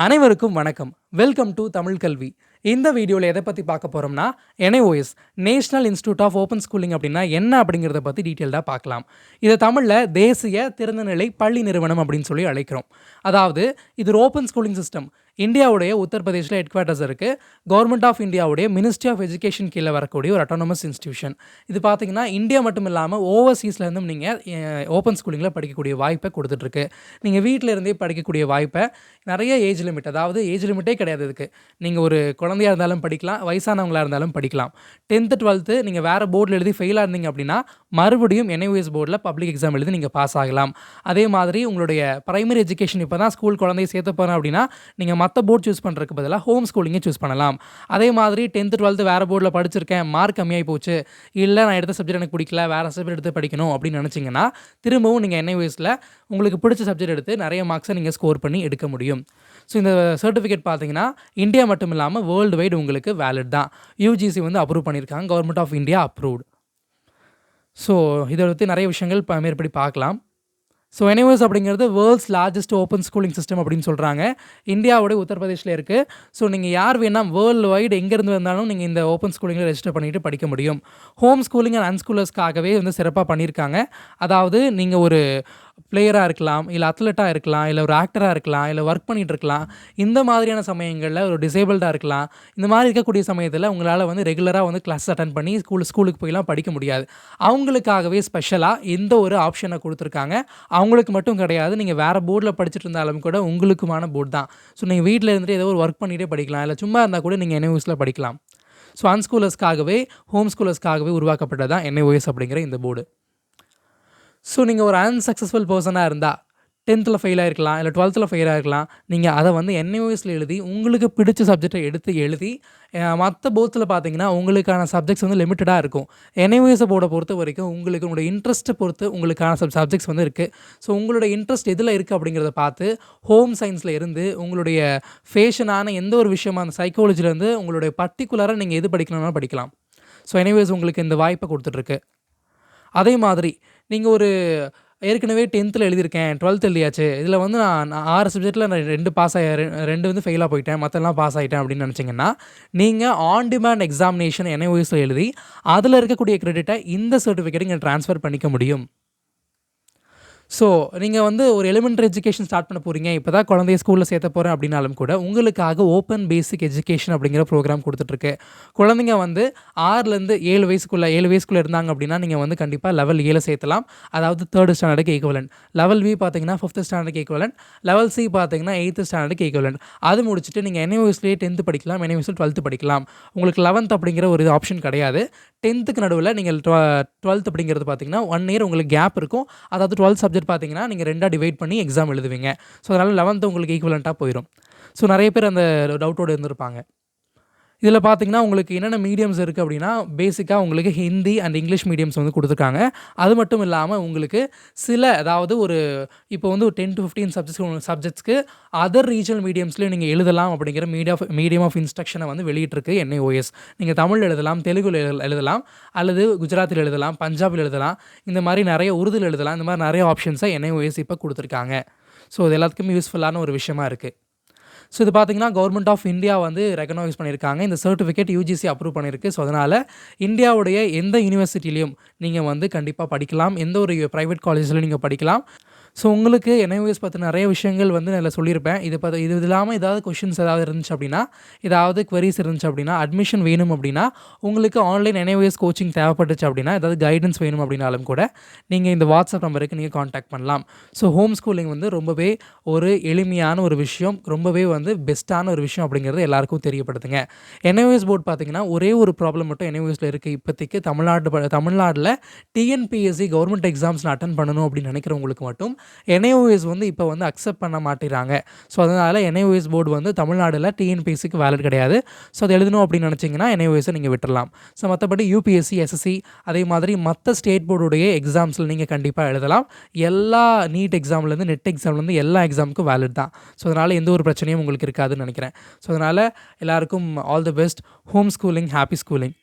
அனைவருக்கும் வணக்கம். Welcome to Tamil கல்வி. இந்த வீடியோவில் எதை பற்றி பார்க்க போகிறோம்னா, NIOS national institute of open schooling அப்படின்னா என்ன அப்படிங்கிறத பற்றி டீட்டெயில்டாக பார்க்கலாம். இதை தமிழில் தேசிய திறந்தநிலை பள்ளி நிறுவனம் அப்படின்னு சொல்லி அழைக்கிறோம். அதாவது இது ஒரு ஓப்பன் ஸ்கூலிங் சிஸ்டம். இந்தியாவுடைய உத்தரப்பிரதேசில் ஹெட் குவார்ட்டர்ஸ் இருக்குது. கவர்மெண்ட் ஆஃப் இந்தியாவுடைய மினிஸ்ட்ரி ஆஃப் எஜுகேஷன் கீழே வரக்கூடிய ஒரு அட்டானமஸ் இன்ஸ்டிடியூஷன். இது பார்த்தீங்கன்னா இந்தியா மட்டும் இல்லாமல் ஓவர்சீஸ்லேருந்தும் நீங்கள் ஓப்பன் ஸ்கூலிங்கில் படிக்கக்கூடிய வாய்ப்பை கொடுத்துட்ருக்கு. நீங்கள் வீட்டில் இருந்தே படிக்கக்கூடிய வாய்ப்பை நிறைய ஏஜ் லிமிட், அதாவது ஏஜ் லிமிட்டே கிடையாது இதுக்கு. நீங்கள் ஒரு குழந்தையாக இருந்தாலும் படிக்கலாம், வயசானவங்களாக இருந்தாலும் படிக்கலாம். 10th 12th நீங்கள் வேறு போர்டில் எழுதி ஃபெயிலாக இருந்தீங்க அப்படின்னா மறுபடியும் NIOS போர்டில் பப்ளிக் எக்ஸாம் எழுதி நீங்கள் பாஸ் ஆகலாம். அதே மாதிரி உங்களுடைய பிரைமரி எஜுகேஷன் இப்போ தான் ஸ்கூல் குழந்தைய சேர்த்து போகிறேன் அப்படின்னா நீங்கள் மற்ற போர்ட் சூஸ் பண்ணுறதுக்கு பதிலாக ஹோம் ஸ்கூலிங்கே சூஸ் பண்ணலாம். அதே மாதிரி 10th 12th வேறு போர்டில் படிச்சிருக்கேன், மார்க் கம்மியாகி போச்சு, இல்லை நான் எடுத்த சப்ஜெக்ட் எனக்கு பிடிக்கல, வேறு சப்ஜெக்ட் எடுத்து படிக்கணும் அப்படின்னு நினச்சிங்கன்னா திரும்பவும் நீங்கள் NIOSல உங்களுக்கு பிடிச்ச சப்ஜெக்ட் எடுத்து நிறைய மார்க்ஸை நீங்கள் ஸ்கோர் பண்ணி எடுக்க முடியும். ஸோ இந்த சர்டிஃபிகேட் பார்த்தீங்கன்னா இந்தியா மட்டும் இல்லாமல் வேர்ல்டு வைடு உங்களுக்கு வேலிட் தான். UGC வந்து அப்ரூவ் பண்ணியிருக்காங்க, government of India approved. So இதை பற்றி நிறைய விஷயங்கள் மேற்படி பார்க்கலாம். ஸோ NIOS அப்படிங்கிறது world's largest open schooling system அப்படின்னு சொல்கிறாங்க. இந்தியாவோட உத்தரப்பிரதேசில் இருக்குது. ஸோ நீங்கள் யார் வேணால் வேர்ல்டு வைடு எங்கேருந்து வந்தாலும் நீங்கள் இந்த ஓப்பன் ஸ்கூலிங்கில் ரெஜிஸ்டர் பண்ணிவிட்டு படிக்க முடியும். ஹோம் ஸ்கூலிங் அண்ட் அன்ஸ்கூலர்ஸ்க்காகவே வந்து சிறப்பாக பண்ணியிருக்காங்க. அதாவது நீங்கள் ஒரு பிளேயராக இருக்கலாம், இல்லை அத்லெட்டாக இருக்கலாம், இல்லை ஒரு ஆக்டராக இருக்கலாம், இல்லை ஒர்க் பண்ணிகிட்டு இருக்கலாம். இந்த மாதிரியான சமயங்களில் ஒரு டிசேபிள்டாக இருக்கலாம். இந்த மாதிரி இருக்கக்கூடிய சமயத்தில் உங்களால் வந்து ரெகுலராக வந்து கிளாஸ் அட்டன் பண்ணி ஸ்கூலுக்கு போய்லாம் படிக்க முடியாது. அவங்களுக்காகவே ஸ்பெஷலாக இந்த ஒரு ஆப்ஷனை கொடுத்துருக்காங்க. அவங்களுக்கு மட்டும் கிடையாது, நீங்கள் வேறு போர்டில் படிச்சுட்டு இருந்தாலும் கூட உங்களுக்குமான போர்டு தான். ஸோ நீங்கள் வீட்டில் இருந்துட்டு ஏதோ ஒரு ஒர்க் பண்ணிகிட்டே படிக்கலாம், இல்லை சும்மா இருந்தால் கூட நீங்கள் NIOSல படிக்கலாம். ஸோ அன்ஸ்கூலர்ஸ்க்காகவே ஹோம் ஸ்கூலர்ஸ்க்காகவே உருவாக்கப்பட்டது தான் NIOS அப்படிங்கிற இந்த போர்டு. ஸோ நீங்கள் ஒரு அன்சக்ஸஸ்ஃபுல் பர்சனாக இருந்தால் 10th ஃபெயில் ஆகிருக்கலாம், இல்லை 12th ஃபெயில் ஆகிருக்கலாம். நீங்கள் அதை வந்து NIOSல எழுதி உங்களுக்கு பிடிச்ச சப்ஜெக்டை எடுத்து எழுதி மற்ற போர்ட்ஸில் பார்த்தீங்கன்னா உங்களுக்கான சப்ஜெக்ட்ஸ் வந்து லிமிட்டடாக இருக்கும். NIOS போர்டை பொறுத்த வரைக்கும் உங்களுக்கு உங்களுடைய இன்ட்ரெஸ்ட்டை பொறுத்து உங்களுக்கான சப்ஜெக்ட்ஸ் வந்து இருக்குது. ஸோ உங்களுடைய இன்ட்ரெஸ்ட் எதில் இருக்குது அப்படிங்கிறத பார்த்து ஹோம் சயின்ஸில் இருந்து உங்களுடைய ஃபேஷனான எந்த ஒரு விஷயமா அந்த சைக்காலஜிலேருந்து உங்களுடைய பர்டிகுலராக நீங்கள் எது படிக்கணும்னா படிக்கலாம். ஸோ NIOS உங்களுக்கு இந்த வாய்ப்பை கொடுத்துட்ருக்கு. அதே மாதிரி நீங்கள் ஒரு ஏற்கனவே 10th எழுதியிருக்கேன், 12th எழுதியாச்சு, இதில் வந்து நான் 6 சப்ஜெக்டில் நான் 2 பாஸ் 2 வந்து ஃபெயிலாக போயிட்டேன், மற்றெல்லாம் பாஸ் ஆகிட்டேன் அப்படின்னு நினச்சிங்கன்னா நீங்கள் ஆன் டிமாண்ட் எக்ஸாமினேஷன் NIOSல எழுதி அதில் இருக்கக்கூடிய கிரெடிட்டை இந்த சர்டிஃபிகேட்டை நீங்கள் ட்ரான்ஸ்ஃபர் பண்ணிக்க முடியும். ஸோ நீங்கள் வந்து ஒரு எலிமெண்ட்ரி எஜுகேஷன் ஸ்டார்ட் பண்ண போகிறீங்க, இப்போ தான் குழந்தைய ஸ்கூலில் சேர்த்த போகிறேன் அப்படின்னாலும் கூட உங்களுக்காக ஓப்பன் பேசிக் எஜுகேஷன் அப்படிங்கிற ப்ரோக்ராம் கொடுத்துட்ருக்கு. குழந்தைங்க வந்து 6லேருந்து 7 வயசுக்குள்ளே இருந்தாங்க அப்படின்னா நீங்கள் வந்து கண்டிப்பாக லெவல் 7 சேர்த்தலாம். அதாவது 3rd ஸ்டாண்டர்டுக்கு ஈக்குவலன்ட். லெவல் B பார்த்தீங்கன்னா 5th ஸ்டாண்டர்டுக்கு ஈக்குவலன்ட். லெவல் C பார்த்தீங்கன்னா 8th ஸ்டாண்டர்டுக்கு ஈக்குவலன்ட். அது முடிச்சுட்டு நீங்கள் NIOSலேயே 10th படிக்கலாம், NIOSல 12th படிக்கலாம். உங்களுக்கு 11th அப்படிங்கிற ஒரு ஆப்ஷன் கிடையாது. 10th நடுவில் நீங்கள் 12th அப்படிங்கிறது பார்த்தீங்கன்னா 1 இயர் உங்களுக்கு கேப் இருக்கும். அதாவது 12th சப்ஜெக்ட் பார்த்தீங்கன்னா நீங்கள் 2ஆக டிவைட் பண்ணி எக்ஸாம் எழுதுவீங்க. ஸோ அதனால் 11th உங்களுக்கு ஈக்குவலண்ட்டாக போயிடும். ஸோ நிறைய பேர் அந்த டவுட்டோடு இருந்திருப்பாங்க. இதில் பார்த்தீங்கன்னா உங்களுக்கு என்னென்ன மீடியம்ஸ் இருக்குது அப்படின்னா பேசிக்காக உங்களுக்கு ஹிந்தி அண்ட் இங்கிலீஷ் மீடியம்ஸ் வந்து கொடுத்துருக்காங்க. அது மட்டும் இல்லாமல் உங்களுக்கு அதாவது ஒரு இப்போ வந்து ஒரு 10 to 15 சப்ஜெக்ட்ஸ்க்கு அதர் ரீஜனல் மீடியம்ஸ்லேயும் நீங்கள் எழுதலாம் அப்படிங்கிற மீடியம் ஆஃப் இன்ஸ்ட்ரக்ஷனை வந்து வெளியிட்டிருக்கு NIOS. நீங்கள் தமிழ் எழுதலாம், தெலுங்குல எழுதலாம், அல்லது குஜராத்தில் எழுதலாம், பஞ்சாபில் எழுதலாம், இந்த மாதிரி நிறைய உருதுல எழுதலாம். இந்த மாதிரி நிறைய ஆப்ஷன்ஸை NIOS இப்போ கொடுத்துருக்காங்க. ஸோ இது எல்லாத்துக்குமே யூஸ்ஃபுல்லான ஒரு விஷயமா இருக்குது. ஸோ இது பார்த்தீங்கன்னா கவர்மெண்ட் ஆஃப் இந்தியா வந்து ரெகனைஸ் பண்ணியிருக்காங்க. இந்த சர்டிஃபிகேட் UGC அப்ரூவ் பண்ணியிருக்கு. ஸோ அதனால் இந்தியாவுடைய எந்த யூனிவர்சிட்டிலையும் நீங்கள் வந்து கண்டிப்பாக படிக்கலாம், எந்த ஒரு ப்ரைவேட் காலேஜ்லையும் நீங்கள் படிக்கலாம். ஸோ உங்களுக்கு NIOS பற்றி நிறைய விஷயங்கள் வந்து நான் சொல்லியிருப்பேன். இது இல்லாமல் ஏதாவது கொஷின்ஸ் ஏதாவது இருந்துச்சு அப்படின்னா, ஏதாவது குவரிஸ் இருந்துச்சு அப்படின்னா, அட்மிஷன் வேணும் அப்படின்னா, உங்களுக்கு ஆன்லைன் NIOS கோச்சிங் தேவைப்பட்டுச்சு அப்படின்னா, ஏதாவது கைடன்ஸ் வேணும் அப்படின்னாலும் கூட நீங்கள் இந்த வாட்ஸ்அப் நம்பருக்கு நீங்கள் காண்டாக்ட் பண்ணலாம். ஸோ ஹோம் ஸ்கூலிங் வந்து ரொம்பவே ஒரு எளிமையான ஒரு விஷயம், ரொம்பவே வந்து பெஸ்ட்டான ஒரு விஷயம் அப்படிங்கிறது எல்லாருக்கும் தெரியப்படுத்துங்க. NIOS போர்டு பார்த்தீங்கன்னா ஒரே ஒரு ப்ராப்ளம் மட்டும் NIOSல இருக்குது. இப்போதைக்கு தமிழ்நாட்டில் TNPSC கவர்மெண்ட் எக்ஸாம்ஸ் அட்டன் பண்ணணும் அப்படின்னு நினைக்கிறவங்களுக்கு மட்டும் NIOS வந்து இப்போ வந்து அக்செப்ட் பண்ண மாட்டேறாங்க. ஸோ அதனால் NIOS போர்டு வந்து தமிழ்நாட்டில் TNPSCக்கு வேலிட் கிடையாது. ஸோ அது எழுதணும் அப்படின்னு நினச்சிங்கன்னா NIOSை நீங்கள் விட்டுடலாம். ஸோ மற்றபடி UPSC, SSC அதே மாதிரி மற்ற ஸ்டேட் போர்டுடைய எக்ஸாம்ஸில் நீங்கள் கண்டிப்பாக எழுதலாம். எல்லா நீட் எக்ஸாம்லேருந்து நெட் எக்ஸாம்லேருந்து எல்லா எக்ஸாமுக்கும் வேலிட் தான். ஸோ அதனால் எந்த ஒரு பிரச்சனையும் உங்களுக்கு இருக்காதுன்னு நினைக்கிறேன். ஸோ அதனால் எல்லாருக்கும் all the best. Home schooling, happy schooling.